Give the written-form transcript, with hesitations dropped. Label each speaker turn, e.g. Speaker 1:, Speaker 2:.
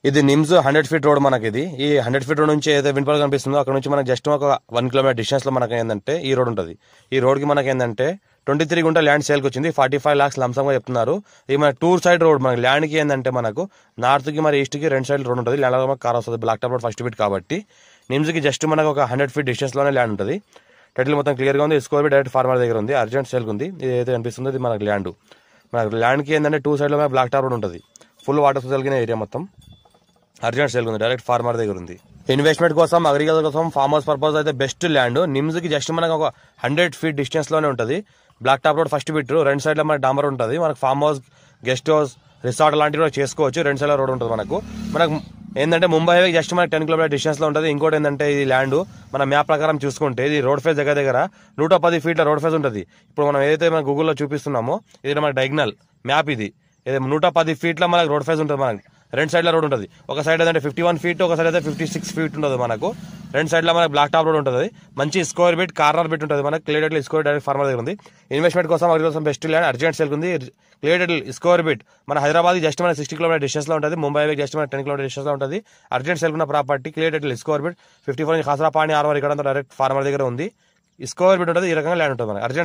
Speaker 1: ఇది NIMS 100 feet road మనకి. ఇది ఈ 100 ఫీట్ రోడ్ నుంచి ఏదైతే విండ్పల్ కనిపిస్తుందో అక్కడ నుంచి మనకి జస్ట్ ఒక 1 కిలోమీటర్ డిస్టెన్స్ లో మనకి ఏంటంటే ఈ రోడ్ ఉంటుంది. ఈ రోడ్ కి మనకి ఏంటంటే 23 గుంట ల్యాండ్ సేల్కి వచ్చింది. 45 lakhs లంసంగా చెప్తున్నారు. ఇది మన 2 సైడ్ రోడ్. మనకి ల్యాండ్ కి ఏంటంటే మనకు నార్త్ కి మరి ఈస్ట్ కి 2 సైడ్ రోడ్ ఉంటుంది. ల్యాండ్ మనకు కార్ వస్తుంది. Black top road first feet కాబట్టి నిమ్స్ కి జస్ట్ మనకు ఒక 100 ఫీట్ డిస్టెన్స్ లోనే ల్యాండ్ ఉంటుంది. టైటిల్ మొత్తం క్లియర్ గా ఉంది. స్కోర్ డైరెక్ట్ ఫార్మర్ దగ్గర ఉంది. అర్జెంట్ సేల్ ఉంది. ఇది ఏదైతే కనిపిస్తుందో ఇది మనకి ల్యాండ్. మనకి ల్యాండ్ కి ఏంటంటే 2 సైడ్ లో బ్లాక్ టాప్ రోడ్ ఉంటుంది. ఫుల్ వాటర్ కలిగిన ఏరియా మొత్తం. అర్జెంట్ సేల్ ఉంది. డైరెక్ట్ ఫార్మర్ దగ్గర ఉంది. ఇన్వెస్ట్మెంట్ కోసం, అగ్రికల్చర్ కోసం, ఫార్మ్ హౌస్ పర్పస్ అయితే బెస్ట్ ల్యాండ్. నిమ్స్ కి జస్ట్ మనకు ఒక 100 ఫీట్ డిస్టెన్స్ లోనే ఉంటుంది. Black top road first feet. 2 side లో మనకి డాంబర్ ఉంటుంది. మనకు farm house, guest house, resort లాంటివి కూడా చేసుకోవచ్చు. 2 సైడ్ రోడ్ ఉంటుంది. మనకు ఏంటంటే ముంబై హైవే జస్ట్ మనకి 10 కిలోమీటర్ డిస్టెన్స్ లో ఉంటుంది. ఇంకోటి ఏంటంటే ఇది ల్యాండ్ మన మ్యాప్ ప్రకారం చూసుకుంటే ఇది రోడ్ ఫేస్ దగ్గర 110 ఫీట్ల రోడ్ ఫేస్ ఉంటుంది. ఇప్పుడు మనం ఏదైతే మన గూగుల్లో చూపిస్తున్నామో ఇది మన డైగ్నల్ మ్యాప్. ఇది 110 ఫీట్ల మనకు రోడ్ ఫేస్ ఉంటుంది. మనకి 2 సైడ్ల రోడ్ ఉంటుంది. ఒక సైడ్ అయితే 51 ఫీట్, ఒక సైడ్ అయితే 56 ఫీట్ ఉంటుంది. మనకు 2 సైడ్ల మనకు బ్లాక్ టాప్ రోడ్ ఉంటుంది. మంచి స్క్వేర్ బిట్, కార్నర్ బిట్ ఉంటుంది. మనకు క్లియర్ స్క్వేర్ డైరెక్ట్ ఫార్మర్ దగ్గర ఉంది. ఇన్వెస్ట్మెంట్ కోసం, అగ్రికల్చర్ కోసం బెస్ట్ ల్యాండ్. అర్జెంట్ సేల్ ఉంది. Clear square bit. మన హైదరాబాద్ జస్ట్ మన 60 కిలోమీటర్ డిస్టెన్స్ లో ఉంటుంది. ముంబై జస్ట్ మన 10 కిలోమీటర్ డిస్టెన్స్ లో ఉంటుంది. అర్జెంట్ సేల్ ఉన్న property clear square bit 54 khasra పాణి ఆర్వర్ ఇక్కడ డైరెక్ట్ ఫార్మర్ దగ్గర ఉంది. స్క్వేర్ బిట్ ఉంటుంది. ఈ రకంగా ల్యాండ్ ఉంటుంది. మనకి అర్జెంట్